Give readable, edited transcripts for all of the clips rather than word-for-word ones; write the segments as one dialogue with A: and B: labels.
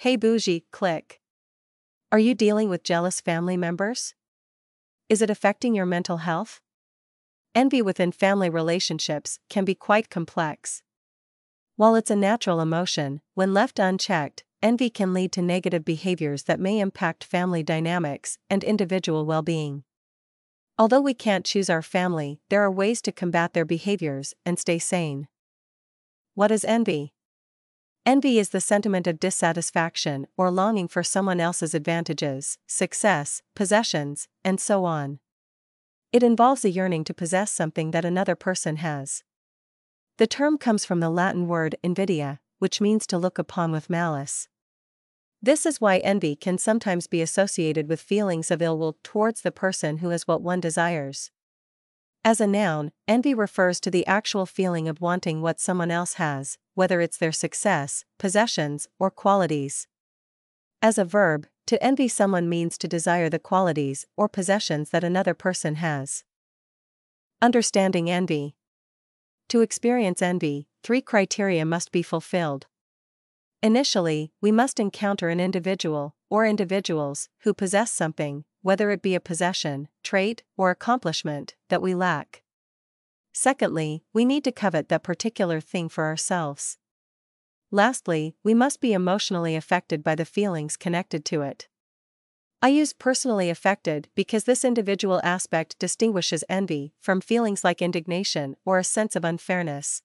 A: Hey Bougie Clique. Are you dealing with jealous family members? Is it affecting your mental health? Envy within family relationships can be quite complex. While it's a natural emotion, when left unchecked, envy can lead to negative behaviors that may impact family dynamics and individual well-being. Although we can't choose our family, there are ways to combat their behaviors and stay sane. What is envy? Envy is the sentiment of dissatisfaction or longing for someone else's advantages, success, possessions, and so on. It involves a yearning to possess something that another person has. The term comes from the Latin word invidia, which means to look upon with malice. This is why envy can sometimes be associated with feelings of ill will towards the person who has what one desires. As a noun, envy refers to the actual feeling of wanting what someone else has, whether it's their success, possessions, or qualities. As a verb, to envy someone means to desire the qualities or possessions that another person has. Understanding envy. To experience envy, 3 criteria must be fulfilled. Initially, we must encounter an individual, or individuals, who possess something, whether it be a possession, trait, or accomplishment, that we lack. Secondly, we need to covet that particular thing for ourselves. Lastly, we must be emotionally affected by the feelings connected to it. I use personally affected because this individual aspect distinguishes envy from feelings like indignation or a sense of unfairness.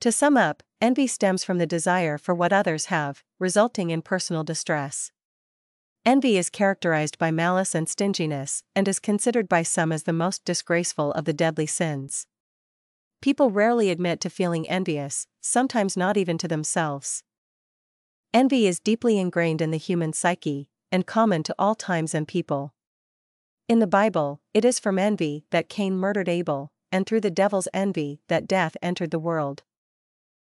A: To sum up, envy stems from the desire for what others have, resulting in personal distress. Envy is characterized by malice and stinginess, and is considered by some as the most disgraceful of the deadly sins. People rarely admit to feeling envious, sometimes not even to themselves. Envy is deeply ingrained in the human psyche, and common to all times and people. In the Bible, it is from envy that Cain murdered Abel, and through the devil's envy that death entered the world.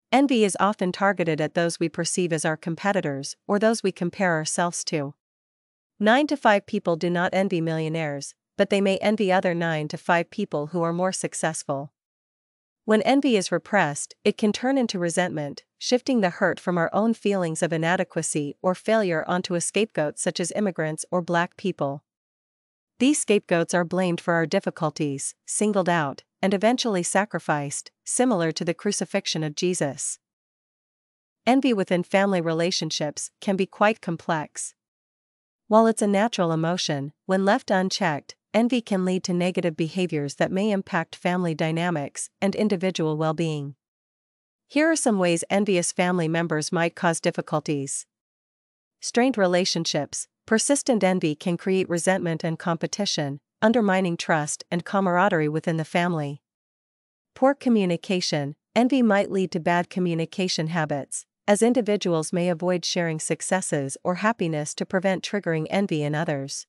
A: Envy is often targeted at those we perceive as our competitors or those we compare ourselves to. 9 to 5 people do not envy millionaires, but they may envy other 9 to 5 people who are more successful. When envy is repressed, it can turn into resentment, shifting the hurt from our own feelings of inadequacy or failure onto a scapegoat such as immigrants or Black people. These scapegoats are blamed for our difficulties, singled out, and eventually sacrificed, similar to the crucifixion of Jesus. Envy within family relationships can be quite complex. While it's a natural emotion, when left unchecked, envy can lead to negative behaviors that may impact family dynamics and individual well-being. Here are some ways envious family members might cause difficulties. Strained relationships. Persistent envy can create resentment and competition, undermining trust and camaraderie within the family. Poor communication. Envy might lead to bad communication habits, as individuals may avoid sharing successes or happiness to prevent triggering envy in others.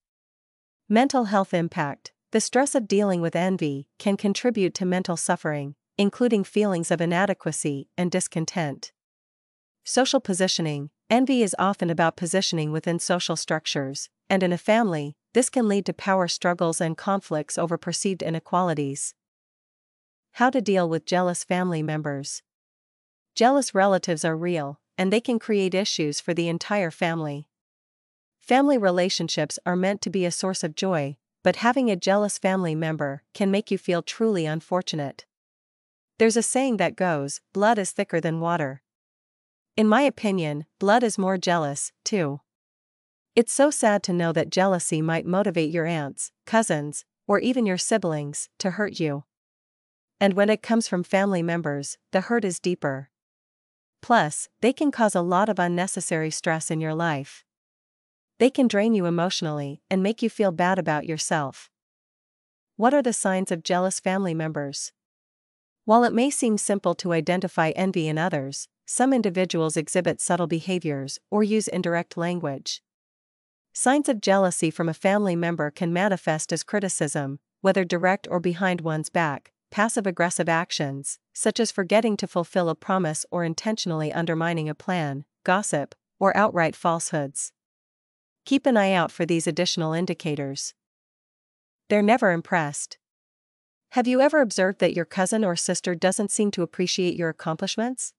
A: Mental health impact. The stress of dealing with envy can contribute to mental suffering, including feelings of inadequacy and discontent. Social positioning. Envy is often about positioning within social structures, and in a family, this can lead to power struggles and conflicts over perceived inequalities. How to deal with jealous family members. Jealous relatives are real, and they can create issues for the entire family. Family relationships are meant to be a source of joy, but having a jealous family member can make you feel truly unfortunate. There's a saying that goes, blood is thicker than water. In my opinion, blood is more jealous, too. It's so sad to know that jealousy might motivate your aunts, cousins, or even your siblings to hurt you. And when it comes from family members, the hurt is deeper. Plus, they can cause a lot of unnecessary stress in your life. They can drain you emotionally and make you feel bad about yourself. What are the signs of jealous family members? While it may seem simple to identify envy in others, some individuals exhibit subtle behaviors or use indirect language. Signs of jealousy from a family member can manifest as criticism, whether direct or behind one's back, passive-aggressive actions, such as forgetting to fulfill a promise or intentionally undermining a plan, gossip, or outright falsehoods. Keep an eye out for these additional indicators. They're never impressed. Have you ever observed that your cousin or sister doesn't seem to appreciate your accomplishments?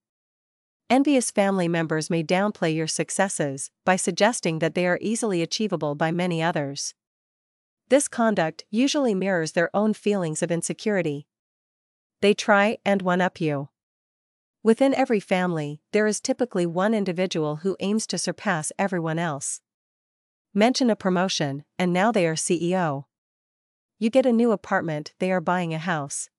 A: Envious family members may downplay your successes by suggesting that they are easily achievable by many others. This conduct usually mirrors their own feelings of insecurity. They try and one-up you. Within every family, there is typically one individual who aims to surpass everyone else. Mention a promotion, and now they are CEO. You get a new apartment, they are buying a house.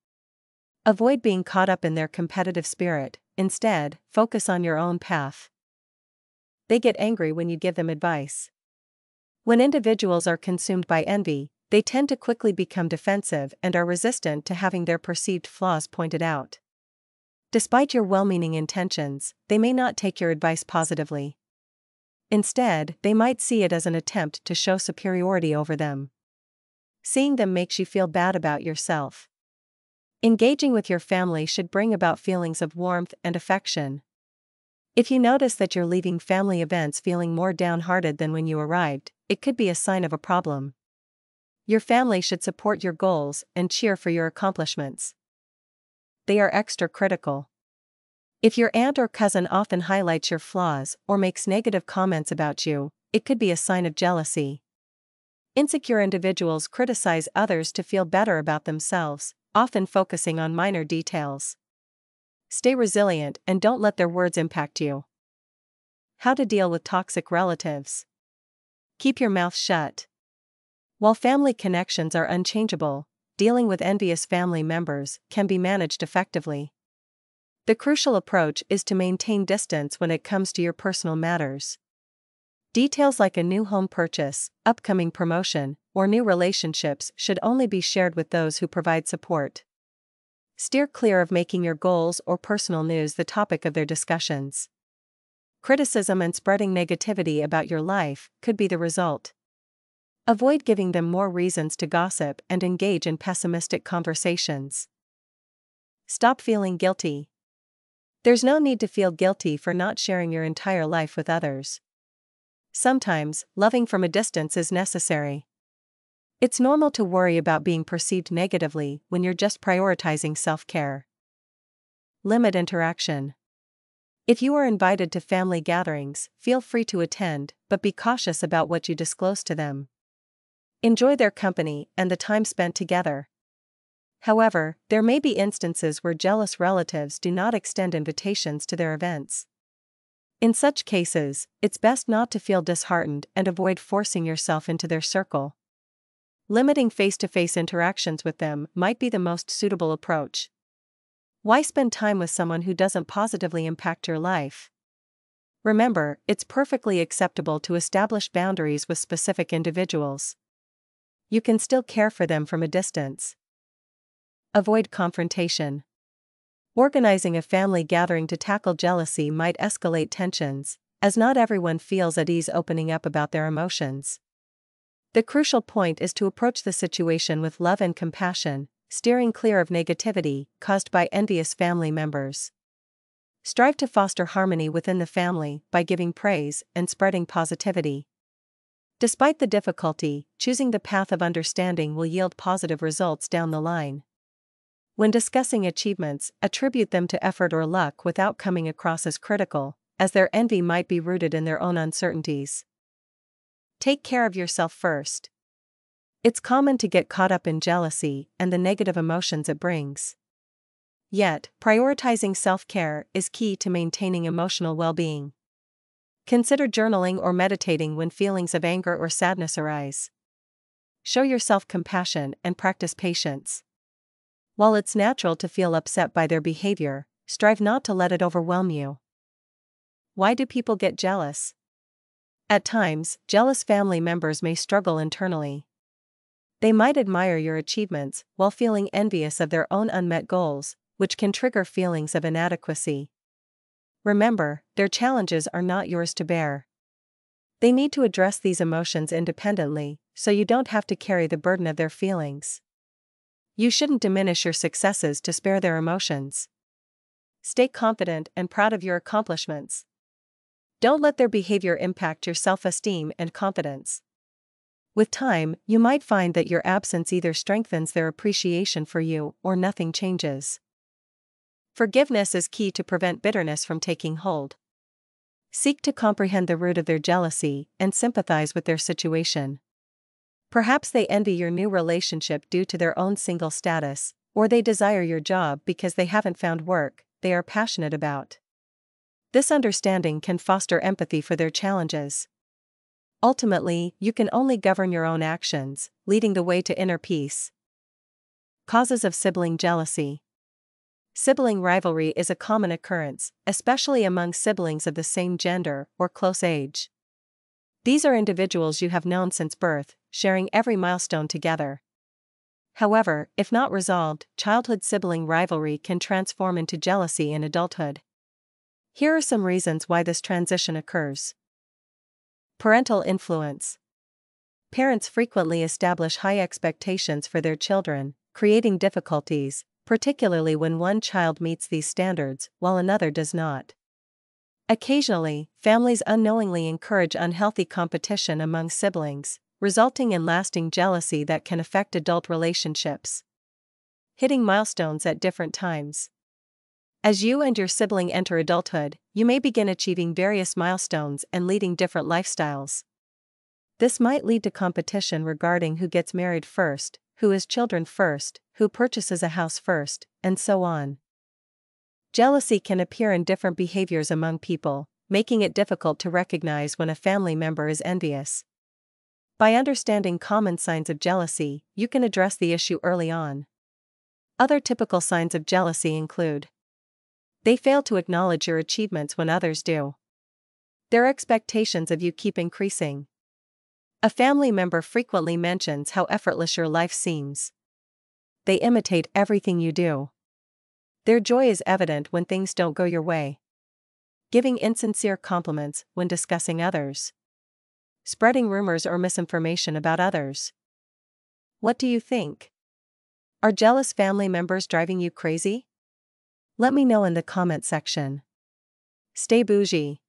A: Avoid being caught up in their competitive spirit, instead, focus on your own path. They get angry when you give them advice. When individuals are consumed by envy, they tend to quickly become defensive and are resistant to having their perceived flaws pointed out. Despite your well-meaning intentions, they may not take your advice positively. Instead, they might see it as an attempt to show superiority over them. Seeing them makes you feel bad about yourself. Engaging with your family should bring about feelings of warmth and affection. If you notice that you're leaving family events feeling more downhearted than when you arrived, it could be a sign of a problem. Your family should support your goals and cheer for your accomplishments. They are extra critical. If your aunt or cousin often highlights your flaws or makes negative comments about you, it could be a sign of jealousy. Insecure individuals criticize others to feel better about themselves, often focusing on minor details. Stay resilient and don't let their words impact you. How to deal with toxic relatives. Keep your mouth shut. While family connections are unchangeable, dealing with envious family members can be managed effectively. The crucial approach is to maintain distance when it comes to your personal matters. Details like a new home purchase, upcoming promotion, or new relationships should only be shared with those who provide support. Steer clear of making your goals or personal news the topic of their discussions. Criticism and spreading negativity about your life could be the result. Avoid giving them more reasons to gossip and engage in pessimistic conversations. Stop feeling guilty. There's no need to feel guilty for not sharing your entire life with others. Sometimes, loving from a distance is necessary. It's normal to worry about being perceived negatively when you're just prioritizing self-care. Limit interaction. If you are invited to family gatherings, feel free to attend, but be cautious about what you disclose to them. Enjoy their company and the time spent together. However, there may be instances where jealous relatives do not extend invitations to their events. In such cases, it's best not to feel disheartened and avoid forcing yourself into their circle. Limiting face-to-face interactions with them might be the most suitable approach. Why spend time with someone who doesn't positively impact your life? Remember, it's perfectly acceptable to establish boundaries with specific individuals. You can still care for them from a distance. Avoid confrontation. Organizing a family gathering to tackle jealousy might escalate tensions, as not everyone feels at ease opening up about their emotions. The crucial point is to approach the situation with love and compassion, steering clear of negativity caused by envious family members. Strive to foster harmony within the family by giving praise and spreading positivity. Despite the difficulty, choosing the path of understanding will yield positive results down the line. When discussing achievements, attribute them to effort or luck without coming across as critical, as their envy might be rooted in their own uncertainties. Take care of yourself first. It's common to get caught up in jealousy and the negative emotions it brings. Yet, prioritizing self-care is key to maintaining emotional well-being. Consider journaling or meditating when feelings of anger or sadness arise. Show yourself compassion and practice patience. While it's natural to feel upset by their behavior, strive not to let it overwhelm you. Why do people get jealous? At times, jealous family members may struggle internally. They might admire your achievements while feeling envious of their own unmet goals, which can trigger feelings of inadequacy. Remember, their challenges are not yours to bear. They need to address these emotions independently, so you don't have to carry the burden of their feelings. You shouldn't diminish your successes to spare their emotions. Stay confident and proud of your accomplishments. Don't let their behavior impact your self-esteem and confidence. With time, you might find that your absence either strengthens their appreciation for you or nothing changes. Forgiveness is key to prevent bitterness from taking hold. Seek to comprehend the root of their jealousy and sympathize with their situation. Perhaps they envy your new relationship due to their own single status, or they desire your job because they haven't found work they are passionate about. This understanding can foster empathy for their challenges. Ultimately, you can only govern your own actions, leading the way to inner peace. Causes of sibling jealousy. Sibling rivalry is a common occurrence, especially among siblings of the same gender or close age. These are individuals you have known since birth, sharing every milestone together. However, if not resolved, childhood sibling rivalry can transform into jealousy in adulthood. Here are some reasons why this transition occurs. Parental influence. Parents frequently establish high expectations for their children, creating difficulties, particularly when one child meets these standards while another does not. Occasionally, families unknowingly encourage unhealthy competition among siblings, resulting in lasting jealousy that can affect adult relationships. Hitting milestones at different times. As you and your sibling enter adulthood, you may begin achieving various milestones and leading different lifestyles. This might lead to competition regarding who gets married first, who has children first, who purchases a house first, and so on. Jealousy can appear in different behaviors among people, making it difficult to recognize when a family member is envious. By understanding common signs of jealousy, you can address the issue early on. Other typical signs of jealousy include: they fail to acknowledge your achievements when others do. Their expectations of you keep increasing. A family member frequently mentions how effortless your life seems. They imitate everything you do. Their joy is evident when things don't go your way. Giving insincere compliments when discussing others. Spreading rumors or misinformation about others. What do you think? Are jealous family members driving you crazy? Let me know in the comment section. Stay bougie.